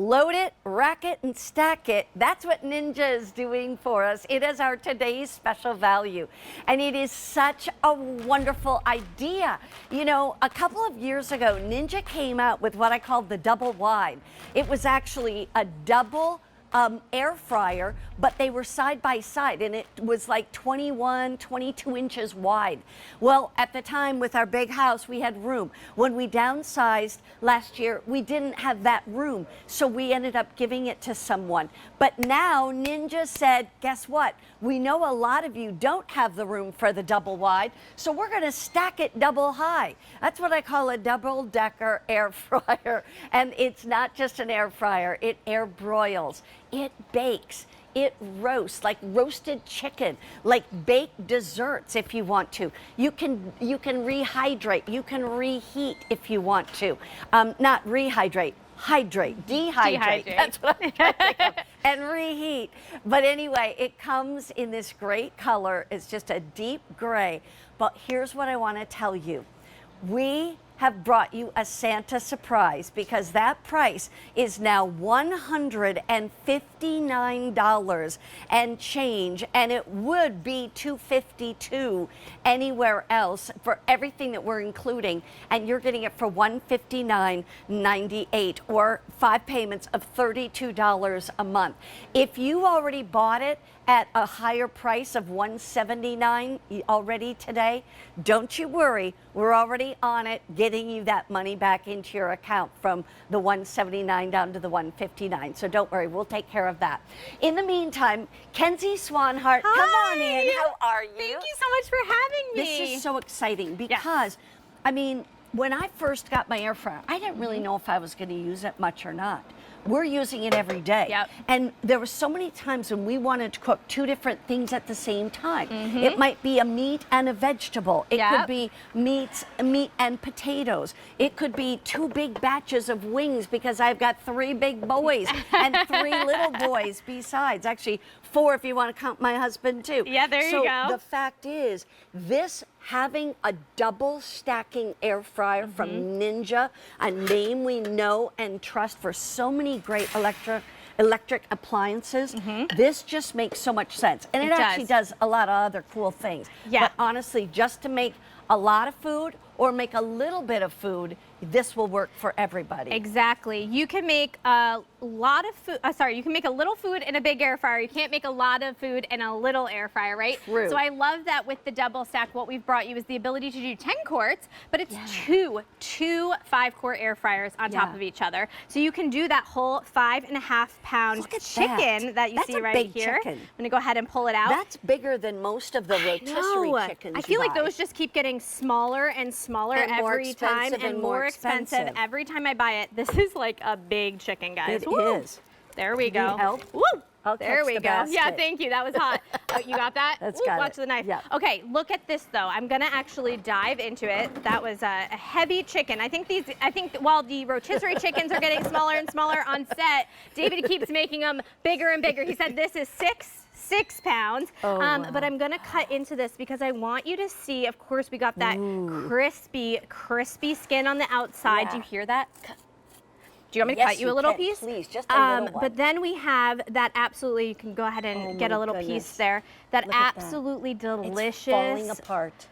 load it, rack it, and stack it. That's what Ninja is doing for us. It is our today's special value. And it is such a wonderful idea. You know, a couple of years ago, Ninja came out with what I called the double wide. It was actually a double air fryer, but they were side by side, and it was like 21, 22 inches wide. Well, at the time with our big house, we had room. When we downsized last year, we didn't have that room, so we ended up giving it to someone. But now Ninja said, guess what? We know a lot of you don't have the room for the double wide, so we're gonna stack it double high. That's what I call a double-decker air fryer. And it's not just an air fryer, it air broils. It bakes, it roasts, like roasted chicken, like baked desserts if you want to. You can rehydrate, you can reheat if you want to. Not rehydrate, hydrate, dehydrate. That's what I'm trying to think of. And reheat. But anyway, it comes in this great color. It's just a deep gray. But here's what I want to tell you. We have brought you a Santa surprise because that price is now $159 and change, and it would be $252 anywhere else for everything that we're including, and you're getting it for $159.98 or 5 payments of $32 a month. If you already bought it at a higher price of $179 already today, don't you worry, we're already on it, getting you that money back into your account from the $179 down to the $159. So don't worry, we'll take care of that. In the meantime, Kenzie Swanhart, Hi. come on in. How are you? Thank you so much for having me. This is so exciting because, I mean, when I first got my air fryer, I didn't really know if I was going to use it much or not. We're using it every day. Yep. And there were so many times when we wanted to cook 2 different things at the same time. It might be a meat and a vegetable. It could be meat and potatoes. It could be 2 big batches of wings because I've got 3 big boys and 3 little boys besides. Actually, 4 if you want to count my husband too. Yeah, there you go. So the fact is, having a double stacking air fryer from Ninja, a name we know and trust for so many great electric appliances, this just makes so much sense. And it actually does a lot of other cool things. Yeah. But honestly, just to make a lot of food or make a little bit of food, this will work for everybody. Exactly. You can make a lot of food, you can make a little food in a big air fryer. You can't make a lot of food in a little air fryer, right? True. So I love that with the double stack, what we've brought you is the ability to do 10 quarts, but it's two 5-quart air fryers on top of each other. So you can do that whole 5.5-pound chicken that you see right here. Chicken. I'm gonna go ahead and pull it out. That's bigger than most of the rotisserie chickens I feel like buy. those just keep getting smaller and smaller And more every time expensive and more expensive every time I buy it. This is like a big chicken, guys. It is. There we go. Need help? Woo! I'll There catch we the go. basket. Yeah, thank you. That was hot. Oh, you got that? That's Ooh, got watch it. the knife. Yeah. Okay, look at this though. I'm gonna actually dive into it. That was a heavy chicken. I think while the rotisserie chickens are getting smaller and smaller on set, David keeps making them bigger and bigger. He said this is 6 pounds, but I'm gonna cut into this because I want you to see, of course, we got that crispy skin on the outside. Do you hear that? Do you want me to cut you a little piece? Please, just a little one. But then we have that absolutely, you can go ahead and get a little piece there. That absolutely delicious. It's falling apart.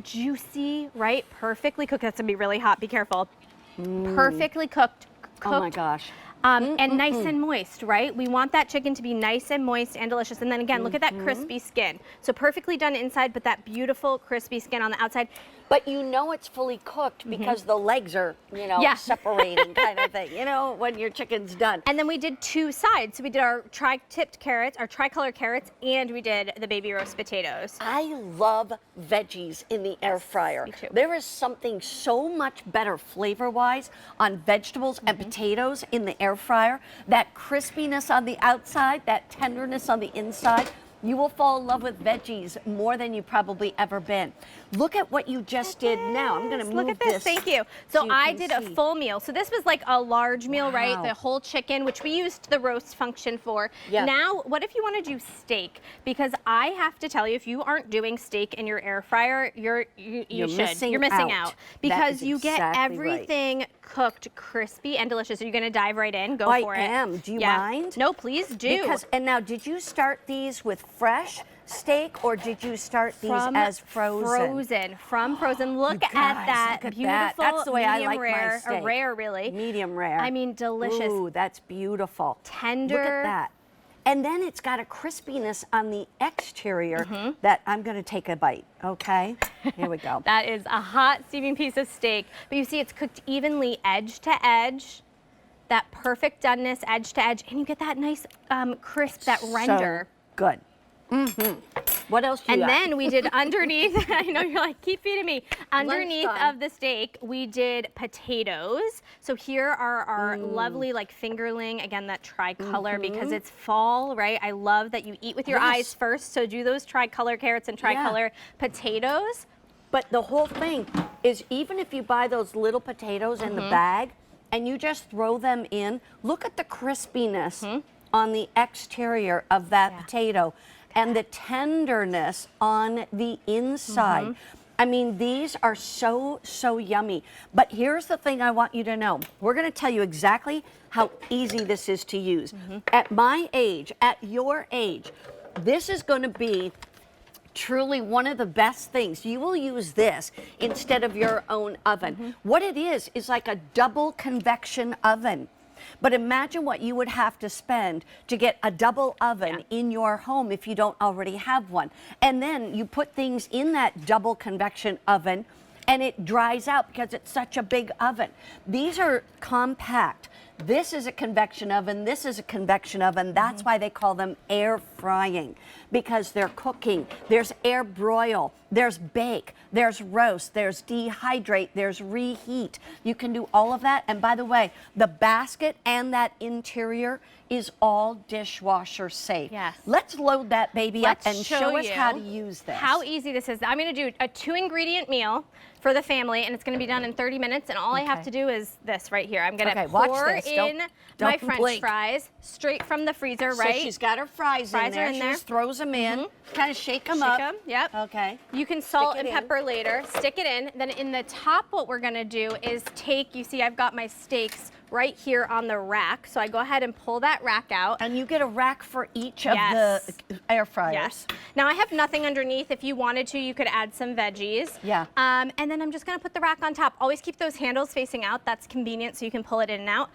Juicy, right? Perfectly cooked. That's gonna be really hot, be careful. Perfectly cooked. Oh my gosh. And nice and moist, right? We want that chicken to be nice and moist and delicious. And then again, look at that crispy skin. So perfectly done inside, but that beautiful crispy skin on the outside. But you know it's fully cooked because the legs are, you know, separating kind of thing, you know, when your chicken's done. And then we did 2 sides. So we did our tri-tipped carrots, our tricolor carrots, and we did the baby roast potatoes. I love veggies in the air fryer. Me too. There is something so much better flavor-wise on vegetables and potatoes in the air fryer. That crispiness on the outside, that tenderness on the inside. You will fall in love with veggies more than you've probably ever been. Look at what you just did now. I'm going to move Look at this. Thank you. So I did a see. full meal. So this was like a large meal, right? The whole chicken, which we used the roast function for. Yeah. Now, what if you want to do steak? Because I have to tell you, if you aren't doing steak in your air fryer, you're missing out. Because you get everything cooked, crispy, and delicious. Are you gonna dive right in? Go for it. I am. Do you mind? No, please do. Because, and now, did you start these with fresh steak or did you start these as frozen? From frozen. Look at that. Look at Beautiful. that. That's the way I medium like rare, my steak. Or rare, really. Medium rare. I mean, delicious. Ooh, that's beautiful. Tender. Look at that. And then it's got a crispiness on the exterior that I'm going to take a bite. Okay, here we go. That is a hot steaming piece of steak. But you see it's cooked evenly edge to edge. That perfect doneness edge to edge. And you get that nice crisp, that render. So good. What else do you got? And then we did underneath, I know you're like, keep feeding me. Underneath of the steak, we did potatoes. So here are our lovely like fingerling, again, that tricolor because it's fall, right? I love that you eat with your eyes first. So do those tricolor carrots and tricolor potatoes. But the whole thing is, even if you buy those little potatoes in the bag and you just throw them in, look at the crispiness on the exterior of that potato. And the tenderness on the inside. I mean, these are so, so yummy. But here's the thing I want you to know. We're gonna tell you exactly how easy this is to use. At my age, at your age, this is gonna be truly one of the best things. You will use this instead of your own oven. What it is like a double convection oven. But imagine what you would have to spend to get a double oven in your home if you don't already have one. And then you put things in that double convection oven and it dries out because it's such a big oven. These are compact. This is a convection oven, this is a convection oven. That's why they call them air frying, because they're cooking. There's air broil, there's bake, there's roast, there's dehydrate, there's reheat. You can do all of that. And by the way, the basket and that interior is all dishwasher safe. Yes. Let's load that baby up and show show us you how to use this. How easy this is. I'm gonna do a 2-ingredient meal for the family, and it's gonna be done in 30 minutes, and all I have to do is this right here. I'm gonna pour in my French fries straight from the freezer, right? So she's got her fries in there. She just throws them in, kind of shake them up. Shake them, yep. Okay. You can salt and pepper later, stick it in. Then in the top, what we're gonna do is take, you see I've got my steaks right here on the rack. So I go ahead and pull that rack out. And you get a rack for each of the air fryers. Yes. Now I have nothing underneath. If you wanted to, you could add some veggies. Yeah. And then I'm just gonna put the rack on top. Always keep those handles facing out. That's convenient so you can pull it in and out.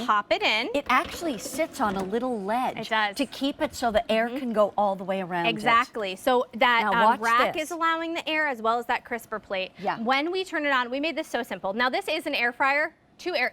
Pop it in. It actually sits on a little ledge. It does. To keep it so the air can go all the way around Exactly. So that rack this. is allowing the air as well as that crisper plate. Yeah. When we turn it on, we made this so simple. Now this is an air fryer.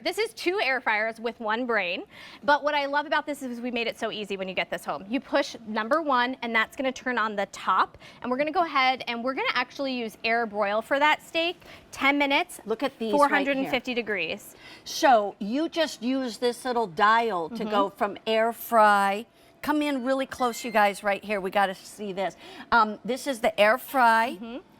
This is 2 air fryers with 1 brain. But what I love about this is we made it so easy when you get this home. You push number 1 and that's gonna turn on the top. And we're gonna go ahead and we're gonna actually use air broil for that steak. 10 minutes. Look at these 450 degrees. So you just use this little dial to go from air fry. Come in really close, you guys, right here. We gotta see this. This is the air fry.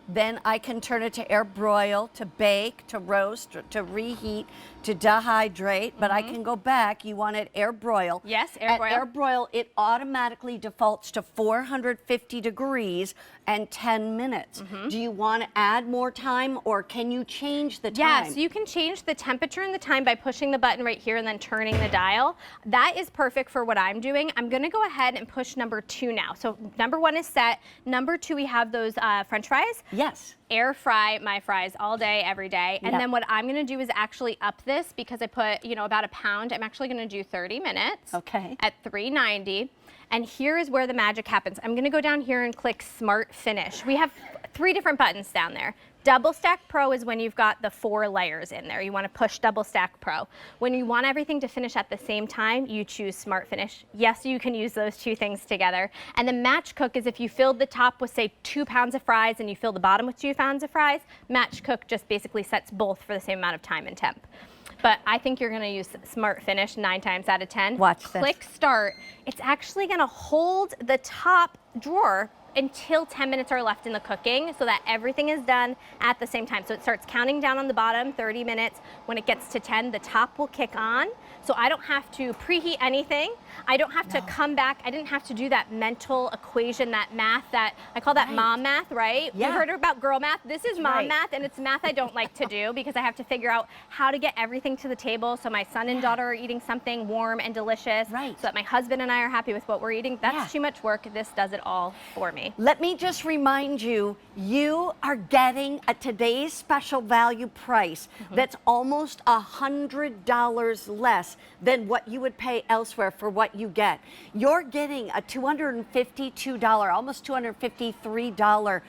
Then I can turn it to air broil, to bake, to roast, to reheat, to dehydrate, but I can go back. You want it air broil. Yes, air broil. At air broil, it automatically defaults to 450 degrees and 10 minutes. Do you want to add more time or can you change the time? Yes, you can change the temperature and the time by pushing the button right here and then turning the dial. That is perfect for what I'm doing. I'm gonna go ahead and push number 2 now. So number 1 is set. Number 2, we have those French fries. Yes. Air fry my fries all day, every day. And then what I'm gonna do is actually up this because I put, about a pound. I'm actually gonna do 30 minutes. Okay. At 390. And here is where the magic happens. I'm gonna go down here and click Smart Finish. We have 3 different buttons down there. DoubleStack Pro is when you've got the 4 layers in there. You wanna push DoubleStack Pro. When you want everything to finish at the same time, you choose Smart Finish. Yes, you can use those 2 things together. And the Match Cook is if you filled the top with, say, 2 pounds of fries and you fill the bottom with 2 pounds of fries, Match Cook just basically sets both for the same amount of time and temp. But I think you're gonna use Smart Finish 9 times out of 10. Watch this. Click Start. It's actually gonna hold the top drawer until 10 minutes are left in the cooking so that everything is done at the same time. So it starts counting down on the bottom, 30 minutes. When it gets to 10, the top will kick on. So I don't have to preheat anything. I don't have to come back. I didn't have to do that mental equation, that math, that I call that mom math, right? Yeah. You've heard about girl math. This is mom math, and it's math I don't like to do because I have to figure out how to get everything to the table so my son and daughter are eating something warm and delicious, so that my husband and I are happy with what we're eating. That's too much work. This does it all for me. Let me just remind you, you are getting a today's special value price that's almost $100 less than what you would pay elsewhere for what you get. You're getting a $252, almost $253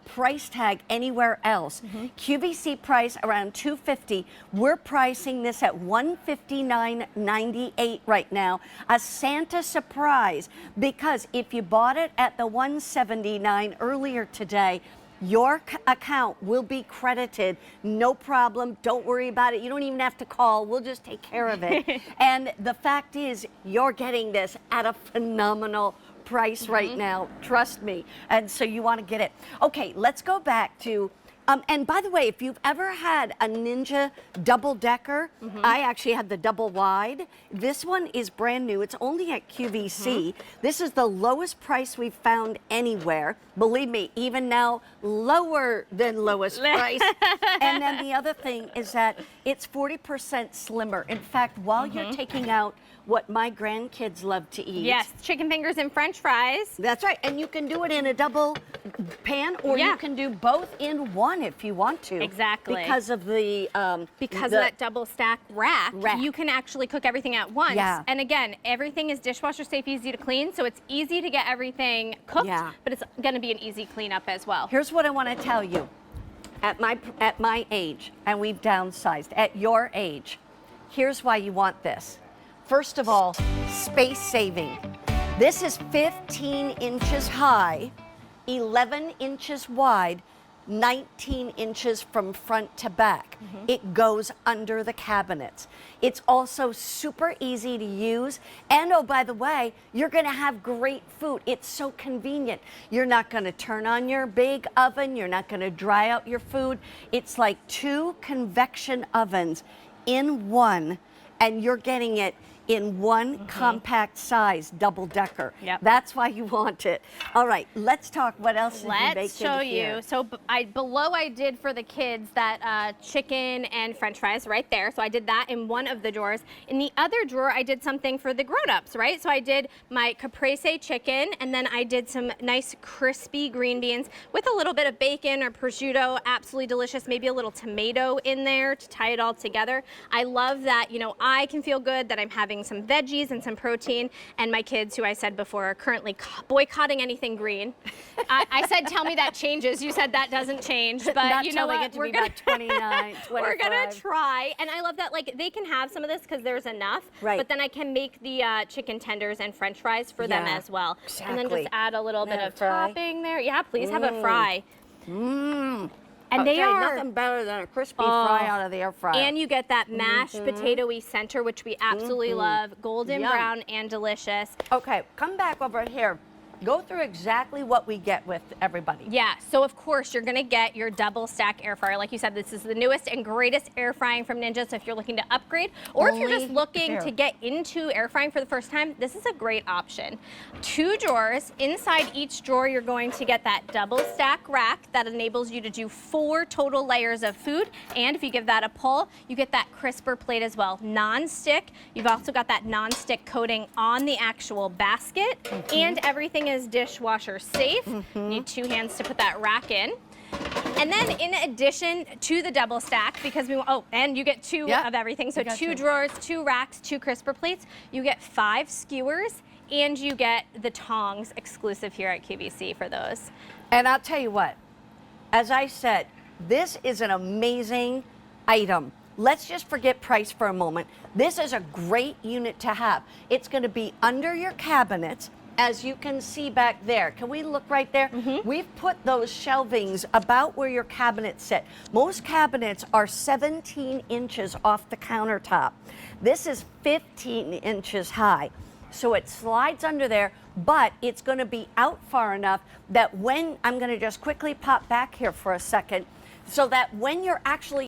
price tag anywhere else. QVC price around $250. We're pricing this at $159.98 right now. A Santa surprise, because if you bought it at the $179 earlier today, your account will be credited, no problem. Don't worry about it. You don't even have to call. We'll just take care of it. And the fact is, you're getting this at a phenomenal price right now. Trust me. And so you want to get it. Okay, let's go back to, and by the way, if you've ever had a Ninja double-decker, I actually had the double wide. This one is brand new. It's only at QVC. This is the lowest price we've found anywhere. Believe me, even now, lower than lowest price. And then the other thing is that it's 40% slimmer. In fact, while you're taking out what my grandkids love to eat. Yes, chicken fingers and French fries. That's right, and you can do it in a double pan, or you can do both in one if you want to. Exactly. Because of the of that double stack rack, you can actually cook everything at once. Yeah. And again, everything is dishwasher safe, easy to clean, so it's easy to get everything cooked, but it's gonna be an easy cleanup as well. Here's what I want to tell you. At my age, and we've downsized, at your age, here's why you want this. First of all, space saving. This is 15 inches high, 11 inches wide, 19 inches from front to back. It goes under the cabinets. It's also super easy to use. And oh, by the way, you're gonna have great food. It's so convenient. You're not gonna turn on your big oven. You're not gonna dry out your food. It's like 2 convection ovens in one, and you're getting it in one compact size double-decker. That's why you want it. All right, let's talk. What else did you bake Let's show you. So below I did for the kids that chicken and French fries right there. So I did that in one of the drawers. In the other drawer, I did something for the grown-ups, right? So I did my caprese chicken, and then I did some nice crispy green beans with a little bit of bacon or prosciutto. Absolutely delicious. Maybe a little tomato in there to tie it all together. I love that, you know, I can feel good that I'm having some veggies and some protein, and my kids, who I said before, are currently boycotting anything green. I said, tell me that changes. You said that doesn't change, but you know what? We're gonna 29, 25. We're gonna try, and I love that. Like, they can have some of this because there's enough, but then I can make the chicken tenders and French fries for them as well, and then just add a little bit of topping there. Yeah, please have a fry. And they are nothing better than a crispy fry out of the air fryer. And you get that mashed potatoy center, which we absolutely love. Golden brown and delicious. Okay, come back over here. Go through exactly what we get with everybody. Yeah, so of course you're gonna get your double stack air fryer. Like you said, this is the newest and greatest air frying from Ninja, so if you're looking to upgrade, or if you're just looking to get into air frying for the first time, this is a great option. 2 drawers. Inside each drawer, you're going to get that double stack rack that enables you to do 4 total layers of food, and if you give that a pull, you get that crisper plate as well. Non-stick. You've also got that non-stick coating on the actual basket, and everything is dishwasher safe. Need 2 hands to put that rack in. And then in addition to the double stack, because and you get 2 of everything. So 2 drawers, 2 racks, 2 crisper plates. You get 5 skewers, and you get the tongs exclusive here at QVC for those. And I'll tell you what, as I said, this is an amazing item. Let's just forget price for a moment. This is a great unit to have. It's going to be under your cabinets. As you can see back there, can we look right there? We've put those shelvings about where your cabinets sit. Most cabinets are 17 inches off the countertop. This is 15 inches high. so it slides under there, but it's going to be out far enough that when I'm going to just quickly pop back here for a second, so that when you're actually